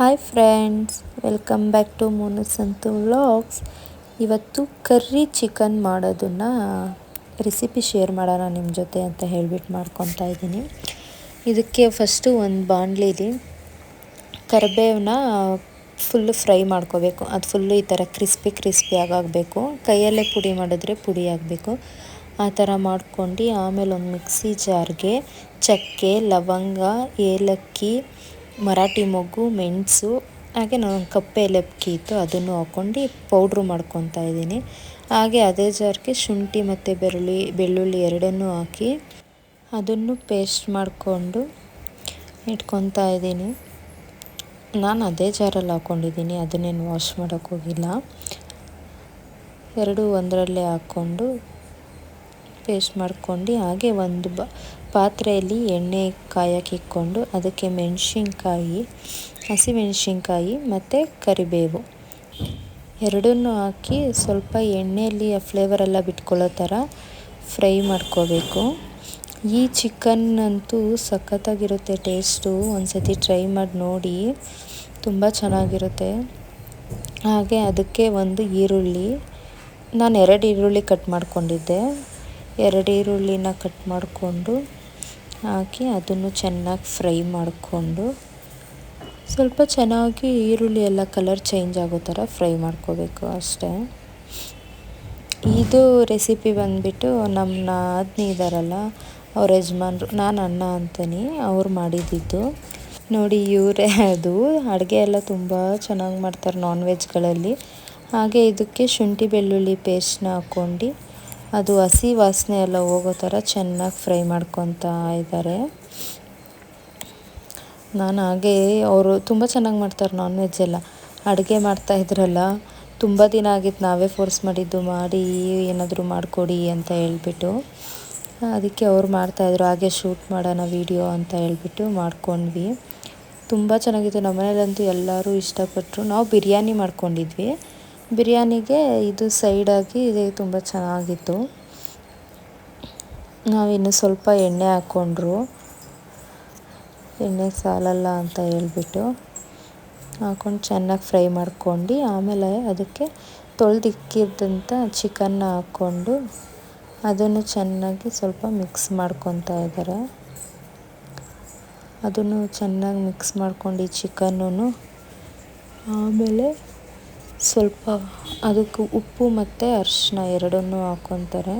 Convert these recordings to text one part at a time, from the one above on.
Hi friends, welcome back to Monu Santu vlogs. ಇವತ್ತು curry chicken ಮಾಡೋದನ್ನು recipe share ಮಾಡೋಣ ನಿಮ್ಮ ಜೊತೆ ಅಂತ ಹೇಳ್ಬಿಟ್ಟು ಮಾಡ್ಕೊತಾ ಇದ್ದೀನಿ. ಇದಕ್ಕೆ ಫಸ್ಟು ಒಂದು ಬಾಣಲಿಲಿ ಕರಿಬೇವನ್ನ ಫುಲ್ಲು ಫ್ರೈ ಮಾಡ್ಕೋಬೇಕು. ಅದು ಫುಲ್ಲು ಈ ಥರ ಕ್ರಿಸ್ಪಿ ಆಗಬೇಕು. ಕೈಯಲ್ಲೇ ಪುಡಿ ಮಾಡಿದ್ರೆ ಪುಡಿ ಆಗಬೇಕು. ಆ ಥರ ಮಾಡ್ಕೊಂಡು ಆಮೇಲೆ ಒಂದು ಮಿಕ್ಸಿ ಜಾರ್ಗೆ ಚಕ್ಕೆ, ಲವಂಗ, ಏಲಕ್ಕಿ, ಮರಾಠಿ ಮೊಗ್ಗು, ಮೆಣಸು, ಹಾಗೆ ನಾನು ಕಪ್ಪೆ ಏಲಕ್ಕಿ ಇತ್ತು ಅದನ್ನು ಹಾಕ್ಕೊಂಡು ಪೌಡ್ರು ಮಾಡ್ಕೊತಾ ಇದ್ದೀನಿ. ಹಾಗೆ ಅದೇ ಜಾರ್ಗೆ ಶುಂಠಿ ಮತ್ತು ಬೆಳ್ಳುಳ್ಳಿ ಎರಡನ್ನೂ ಹಾಕಿ ಅದನ್ನು ಪೇಸ್ಟ್ ಮಾಡಿಕೊಂಡು ಇಟ್ಕೊತಾ ಇದ್ದೀನಿ. ನಾನು ಅದೇ ಜಾರಲ್ಲಿ ಹಾಕ್ಕೊಂಡಿದ್ದೀನಿ, ಅದನ್ನೇನು ವಾಶ್ ಮಾಡೋಕ್ಕೋಗಿಲ್ಲ. ಎರಡು ಒಂದರಲ್ಲೇ ಹಾಕ್ಕೊಂಡು ಪೇಸ್ಟ್ ಮಾಡ್ಕೊಂಡು ಹಾಗೆ ಒಂದು ಪಾತ್ರೆಯಲ್ಲಿ ಎಣ್ಣೆ ಕಾಯಕ್ಕೆ ಇಕ್ಕೊಂಡು ಅದಕ್ಕೆ ಹಸಿಮೆಣಸಿನ್ಕಾಯಿ ಮತ್ತು ಕರಿಬೇವು ಎರಡನ್ನೂ ಹಾಕಿ ಸ್ವಲ್ಪ ಎಣ್ಣೆಯಲ್ಲಿ ಆ ಫ್ಲೇವರೆಲ್ಲ ಬಿಟ್ಕೊಳ್ಳೋ ಥರ ಫ್ರೈ ಮಾಡ್ಕೋಬೇಕು. ಈ ಚಿಕನ್ ಅಂತೂ ಸಖತ್ತಾಗಿರುತ್ತೆ ಟೇಸ್ಟು. ಒಂದ್ಸತಿ ಟ್ರೈ ಮಾಡಿ ನೋಡಿ, ತುಂಬ ಚೆನ್ನಾಗಿರುತ್ತೆ. ಹಾಗೆ ಅದಕ್ಕೆ ಒಂದು ಈರುಳ್ಳಿ, ನಾನು 2 ಈರುಳ್ಳಿ ಕಟ್ ಮಾಡ್ಕೊಂಡಿದ್ದೆ. 2 ಈರುಳ್ಳಿನ ಕಟ್ ಮಾಡಿಕೊಂಡು ಹಾಕಿ ಅದನ್ನು ಚೆನ್ನಾಗಿ ಫ್ರೈ ಮಾಡಿಕೊಂಡು ಸ್ವಲ್ಪ ಚೆನ್ನಾಗಿ ಈರುಳ್ಳಿ ಎಲ್ಲ ಕಲರ್ ಚೇಂಜ್ ಆಗೋ ಥರ ಫ್ರೈ ಮಾಡ್ಕೋಬೇಕು ಅಷ್ಟೇ. ಇದು ರೆಸಿಪಿ ಬಂದುಬಿಟ್ಟು ನಮ್ಮ ನಾದಿನಿ ಇದ್ದಾರಲ್ಲ, ಅವ್ರ ಯಜಮಾನ್ರು, ನಾನು ಅಣ್ಣ ಅಂತೀನಿ, ಅವ್ರು ಮಾಡಿದ್ದು ನೋಡಿ. ಇವರೇ ಅದು ಅಡುಗೆ ಎಲ್ಲ ತುಂಬ ಚೆನ್ನಾಗಿ ಮಾಡ್ತಾರೆ ನಾನ್ ವೆಜ್ಗಳಲ್ಲಿ. ಹಾಗೆ ಇದಕ್ಕೆ ಶುಂಠಿ ಬೆಳ್ಳುಳ್ಳಿ ಪೇಸ್ಟ್ನ ಹಾಕ್ಕೊಂಡು ಅದು ಹಸಿ ವಾಸನೆ ಎಲ್ಲ ಹೋಗೋ ಥರ ಚೆನ್ನಾಗಿ ಫ್ರೈ ಮಾಡ್ಕೊತಾ ಇದ್ದಾರೆ. ನಾನು ಹಾಗೆ ಅವರು ತುಂಬ ಚೆನ್ನಾಗಿ ಮಾಡ್ತಾರೆ ನಾನ್ ವೆಜ್ ಎಲ್ಲ. ಅಡುಗೆ ಮಾಡ್ತಾಯಿದ್ರಲ್ಲ, ತುಂಬ ದಿನ ಆಗಿತ್ತು, ನಾವೇ ಫೋರ್ಸ್ ಮಾಡಿದ್ದು ಮಾಡಿ ಏನಾದರೂ ಮಾಡಿಕೊಡಿ ಅಂತ ಹೇಳ್ಬಿಟ್ಟು. ಅದಕ್ಕೆ ಅವ್ರು ಮಾಡ್ತಾಯಿದ್ರು. ಹಾಗೆ ಶೂಟ್ ಮಾಡೋಣ ವಿಡಿಯೋ ಅಂತ ಹೇಳ್ಬಿಟ್ಟು ಮಾಡ್ಕೊಂಡ್ವಿ. ತುಂಬ ಚೆನ್ನಾಗಿತ್ತು. ನಮ್ಮ ಮನೇಲಂತೂ ಎಲ್ಲರೂ ಇಷ್ಟಪಟ್ಟರು. ನಾವು ಬಿರಿಯಾನಿ ಮಾಡ್ಕೊಂಡಿದ್ವಿ. ಬಿರಿಯಾನಿಗೆ ಇದು ಸೈಡಾಗಿ ತುಂಬ ಚೆನ್ನಾಗಿತ್ತು. ನಾವಿನ್ನು ಸ್ವಲ್ಪ ಎಣ್ಣೆ ಹಾಕ್ಕೊಂಡ್ರು, ಎಣ್ಣೆ ಸಾಲಲ್ಲ ಅಂತ ಹೇಳ್ಬಿಟ್ಟು ಹಾಕ್ಕೊಂಡು ಚೆನ್ನಾಗಿ ಫ್ರೈ ಮಾಡ್ಕೊಂಡು ಆಮೇಲೆ ಅದಕ್ಕೆ ತೊಳೆದಿಕ್ಕಿದ್ದಂಥ ಚಿಕನ್ನ ಹಾಕ್ಕೊಂಡು ಅದನ್ನು ಚೆನ್ನಾಗಿ ಸ್ವಲ್ಪ ಮಿಕ್ಸ್ ಮಾಡ್ಕೊತಾ ಇದ್ದಾರೆ. ಅದನ್ನು ಚೆನ್ನಾಗಿ ಮಿಕ್ಸ್ ಮಾಡ್ಕೊಂಡು ಚಿಕನ್ನೂ ಆಮೇಲೆ ಸ್ವಲ್ಪ ಅದಕ್ಕೆ ಉಪ್ಪು ಮತ್ತು ಅರಿಶಿನ ಎರಡನ್ನೂ ಹಾಕ್ಕೊತಾರೆ.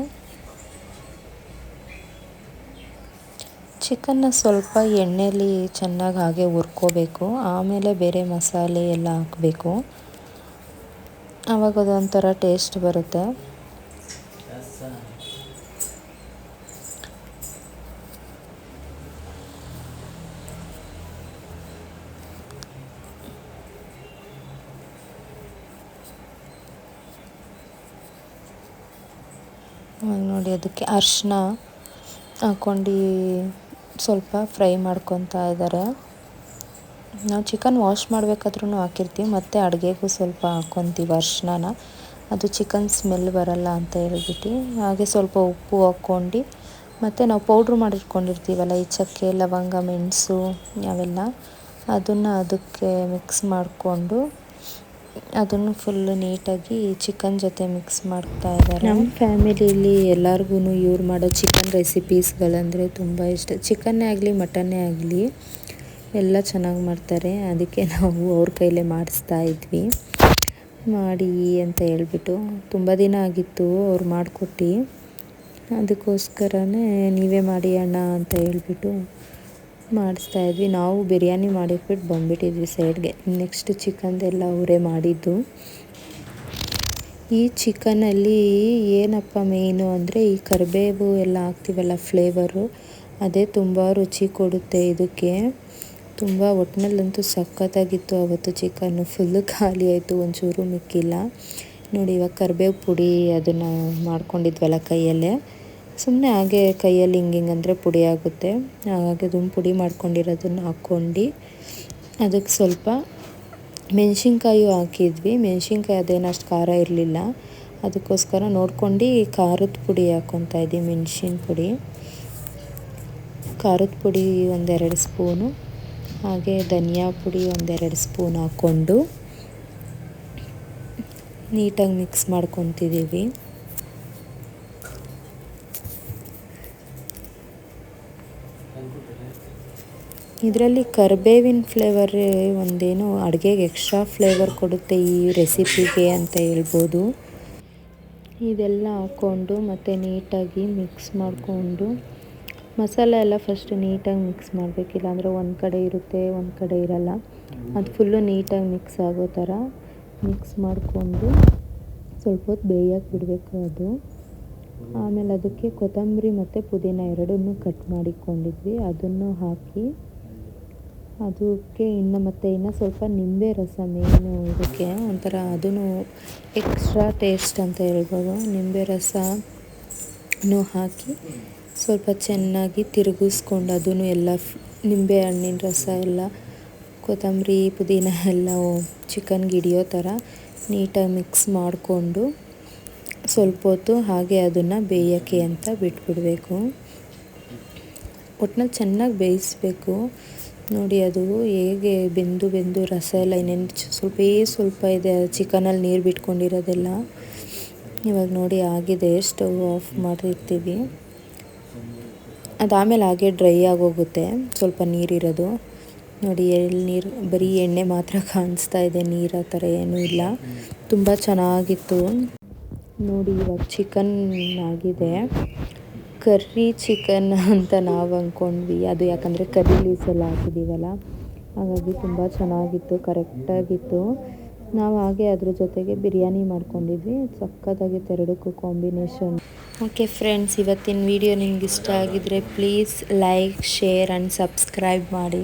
ಚಿಕನ್ನ ಸ್ವಲ್ಪ ಎಣ್ಣೆಯಲ್ಲಿ ಚೆನ್ನಾಗಿ ಹಾಗೆ ಹುರ್ಕೋಬೇಕು. ಆಮೇಲೆ ಬೇರೆ ಮಸಾಲೆ ಎಲ್ಲ ಹಾಕಬೇಕು. ಆವಾಗ ಅದೊಂಥರ ಟೇಸ್ಟ್ ಬರುತ್ತೆ. ನೋಡಿ, ಅದಕ್ಕೆ ಅರಿಶಿನ ಹಾಕ್ಕೊಂಡು ಸ್ವಲ್ಪ ಫ್ರೈ ಮಾಡ್ಕೊತಾ ಇದ್ದಾರೆ. ನಾವು ಚಿಕನ್ ವಾಶ್ ಮಾಡಬೇಕಾದ್ರೂ ಹಾಕಿರ್ತೀವಿ, ಮತ್ತು ಅಡುಗೆಗೂ ಸ್ವಲ್ಪ ಹಾಕ್ಕೊತೀವಿ ಅರಿಶಿನ. ಅದು ಚಿಕನ್ ಸ್ಮೆಲ್ ಬರಲ್ಲ ಅಂತ ಹೇಳ್ಬಿಟ್ಟು. ಹಾಗೆ ಸ್ವಲ್ಪ ಉಪ್ಪು ಹಾಕ್ಕೊಂಡು ಮತ್ತು ನಾವು ಪೌಡ್ರು ಮಾಡಿಟ್ಕೊಂಡಿರ್ತೀವಲ್ಲ, ಈ ಚಕ್ಕೆ, ಲವಂಗ, ಮೆಣಸು ಅವೆಲ್ಲ, ಅದನ್ನು ಅದಕ್ಕೆ ಮಿಕ್ಸ್ ಮಾಡಿಕೊಂಡು ಅದನ್ನು ಫುಲ್ಲು ನೀಟಾಗಿ ಚಿಕನ್ ಜೊತೆ ಮಿಕ್ಸ್ ಮಾಡ್ತಾ ಇದ್ದಾರೆ. ನಮ್ಮ ಫ್ಯಾಮಿಲಿಯಲ್ಲಿ ಎಲ್ಲರಿಗೂ ಇವ್ರು ಮಾಡೋ ಚಿಕನ್ ರೆಸಿಪೀಸ್ಗಳಂದರೆ ತುಂಬ ಇಷ್ಟ. ಚಿಕನ್ನೇ ಆಗಲಿ ಮಟನ್ನೇ ಆಗಲಿ ಎಲ್ಲ ಚೆನ್ನಾಗಿ ಮಾಡ್ತಾರೆ. ಅದಕ್ಕೆ ನಾವು ಅವ್ರ ಕೈಲೇ ಮಾಡಿಸ್ತಾ ಇದ್ವಿ. ಮಾಡಿ ಅಂತ ಹೇಳ್ಬಿಟ್ಟು ತುಂಬ ದಿನ ಆಗಿತ್ತು ಅವ್ರು ಮಾಡಿಕೊಟ್ಟು. ಅದಕ್ಕೋಸ್ಕರನೇ ನೀವೇ ಮಾಡಿ ಅಣ್ಣ ಅಂತ ಹೇಳ್ಬಿಟ್ಟು ಮಾಡಿಸ್ತಾಯಿದ್ವಿ. ನಾವು ಬಿರಿಯಾನಿ ಮಾಡಿಟ್ಬಿಟ್ಟು ಬಂದುಬಿಟ್ಟಿದ್ವಿ ಸೈಡ್ಗೆ. ನೆಕ್ಸ್ಟ್ ಚಿಕನ್ದೆಲ್ಲ ಅವರೇ ಮಾಡಿದ್ದು. ಈ ಚಿಕನಲ್ಲಿ ಏನಪ್ಪ ಮೇಯ್ನು ಅಂದರೆ ಈ ಕರಿಬೇವು ಎಲ್ಲ ಹಾಕ್ತೀವಲ್ಲ, ಫ್ಲೇವರು ಅದೇ ತುಂಬ ರುಚಿ ಕೊಡುತ್ತೆ ಇದಕ್ಕೆ. ತುಂಬ ಒಟ್ಟಿನಲ್ಲಂತೂ ಸಖತ್ತಾಗಿತ್ತು ಅವತ್ತು ಚಿಕನ್ನು. ಫುಲ್ಲು ಖಾಲಿ ಆಯಿತು, ಒಂಚೂರು ಮಿಕ್ಕಿಲ್ಲ. ನೋಡಿ, ಇವಾಗ ಕರಿಬೇವು ಪುಡಿ ಅದನ್ನು ಮಾಡ್ಕೊಂಡಿದ್ವಲ್ಲ ಕೈಯಲ್ಲೇ, ಸುಮ್ಮನೆ ಹಾಗೆ ಕೈಯಲ್ಲಿ ಹಿಂಗೆ ಅಂದರೆ ಪುಡಿ ಆಗುತ್ತೆ. ಹಾಗಾಗಿ ಅದನ್ನು ಪುಡಿ ಮಾಡ್ಕೊಂಡಿರೋದನ್ನು ಹಾಕ್ಕೊಂಡು ಅದಕ್ಕೆ ಸ್ವಲ್ಪ ಮೆಣಸಿನ್ಕಾಯಿ ಹಾಕಿದ್ವಿ. ಮೆಣಸಿನ್ಕಾಯಿ ಅದೇನು ಅಷ್ಟು ಖಾರ ಇರಲಿಲ್ಲ, ಅದಕ್ಕೋಸ್ಕರ ನೋಡ್ಕೊಂಡು ಖಾರದ ಪುಡಿ ಹಾಕ್ಕೊತಾ ಇದ್ವಿ. ಮೆಣಸಿನ ಪುಡಿ, ಖಾರದ ಪುಡಿ 1-2 ಸ್ಪೂನು, ಹಾಗೆ ಧನಿಯಾ ಪುಡಿ ಒಂದೆರಡು ಸ್ಪೂನ್ ಹಾಕ್ಕೊಂಡು ನೀಟಾಗಿ ಮಿಕ್ಸ್ ಮಾಡ್ಕೊತಿದ್ದೀವಿ. ಇದರಲ್ಲಿ ಕರಿಬೇವಿನ ಫ್ಲೇವರ್ ಒಂದೇನು ಅಡುಗೆಗೆ ಎಕ್ಸ್ಟ್ರಾ ಫ್ಲೇವರ್ ಕೊಡುತ್ತೆ ಈ ರೆಸಿಪಿಗೆ ಅಂತ ಹೇಳ್ಬೋದು. ಇದೆಲ್ಲ ಹಾಕ್ಕೊಂಡು ಮತ್ತು ನೀಟಾಗಿ ಮಿಕ್ಸ್ ಮಾಡಿಕೊಂಡು ಮಸಾಲೆ ಎಲ್ಲ ಫಸ್ಟ್ ನೀಟಾಗಿ ಮಿಕ್ಸ್ ಮಾಡಬೇಕಿಲ್ಲ ಅಂದರೆ ಒಂದು ಕಡೆ ಇರುತ್ತೆ ಒಂದು ಕಡೆ ಇರಲ್ಲ. ಅದು ಫುಲ್ಲು ನೀಟಾಗಿ ಮಿಕ್ಸ್ ಆಗೋ ಥರ ಮಿಕ್ಸ್ ಮಾಡಿಕೊಂಡು ಸ್ವಲ್ಪ ಹೊತ್ತು ಬೇಯಕ್ಕೆ ಬಿಡಬೇಕು ಅದು. ಆಮೇಲೆ ಅದಕ್ಕೆ ಕೊತ್ತಂಬರಿ ಮತ್ತು ಪುದೀನ ಎರಡನ್ನೂ ಕಟ್ ಮಾಡಿಕೊಂಡಿದ್ವಿ, ಅದನ್ನು ಹಾಕಿ ಅದಕ್ಕೆ ಇನ್ನು ಸ್ವಲ್ಪ ನಿಂಬೆ ರಸ ಮೇನು ಇದಕ್ಕೆ ಒಂಥರ ಅದೂ ಎಕ್ಸ್ಟ್ರಾ ಟೇಸ್ಟ್ ಅಂತ ಹೇಳ್ಬೋದು. ನಿಂಬೆ ರಸನೂ ಹಾಕಿ ಸ್ವಲ್ಪ ಚೆನ್ನಾಗಿ ತಿರುಗಿಸ್ಕೊಂಡು ಅದೂ ಎಲ್ಲ ನಿಂಬೆ ಹಣ್ಣಿನ ರಸ ಎಲ್ಲ ಕೊತ್ತಂಬರಿ ಪುದೀನ ಎಲ್ಲ ಚಿಕನ್ಗೆ ಹಿಡಿಯೋ ಥರ ನೀಟಾಗಿ ಮಿಕ್ಸ್ ಮಾಡಿಕೊಂಡು ಸ್ವಲ್ಪ ಹೊತ್ತು ಹಾಗೆ ಅದನ್ನು ಬೇಯೋಕ್ಕೆ ಅಂತ ಬಿಟ್ಬಿಡಬೇಕು. ಒಟ್ಟಿನಲ್ಲಿ ಚೆನ್ನಾಗಿ ಬೇಯಿಸಬೇಕು. ನೋಡಿ ಅದು ಹೇಗೆ ಬೆಂದು ರಸ ಎಲ್ಲ ಇನ್ನೇನು ಸ್ವಲ್ಪ ಇದೆ, ಚಿಕನಲ್ಲಿ ನೀರು ಬಿಟ್ಕೊಂಡಿರೋದೆಲ್ಲ. ಇವಾಗ ನೋಡಿ ಆಗಿದೆ, ಸ್ಟವ್ ಆಫ್ ಮಾಡಿರ್ತೀವಿ. ಅದಾದಮೇಲೆ ಹಾಗೆ ಡ್ರೈ ಆಗೋಗುತ್ತೆ, ಸ್ವಲ್ಪ ನೀರಿರೋದು. ನೋಡಿ ನೀರು ಬರೀ ಎಣ್ಣೆ ಮಾತ್ರ ಕಾಣಿಸ್ತಾ ಇದೆ, ನೀರು ಆ ಥರ ಏನೂ ಇಲ್ಲ. ತುಂಬ ಚೆನ್ನಾಗಿತ್ತು. ನೋಡಿ ಇವಾಗ ಚಿಕನ್ ಆಗಿದೆ. ಕರ್ರಿ ಚಿಕನ್ ಅಂತ ನಾವು ಅಂದ್ಕೊಂಡ್ವಿ, ಅದು ಯಾಕಂದರೆ ಕರ್ರಿ ಲೀವ್ಸ್ ಎಲ್ಲ ಹಾಕಿದ್ದೀವಲ್ಲ, ಹಾಗಾಗಿ ತುಂಬ ಚೆನ್ನಾಗಿತ್ತು, ಕರೆಕ್ಟಾಗಿತ್ತು. ನಾವು ಹಾಗೆ ಅದ್ರ ಜೊತೆಗೆ ಬಿರಿಯಾನಿ ಮಾಡ್ಕೊಂಡಿದ್ವಿ, ಸಕ್ಕತ್ತಾಗಿತ್ತು ಎರಡಕ್ಕೂ ಕಾಂಬಿನೇಷನ್. ಓಕೆ ಫ್ರೆಂಡ್ಸ್, ಇವತ್ತಿನ ವಿಡಿಯೋ ನಿಮ್ಗೆ ಇಷ್ಟ ಆಗಿದ್ರೆ please like, share and subscribe ಮಾಡಿ.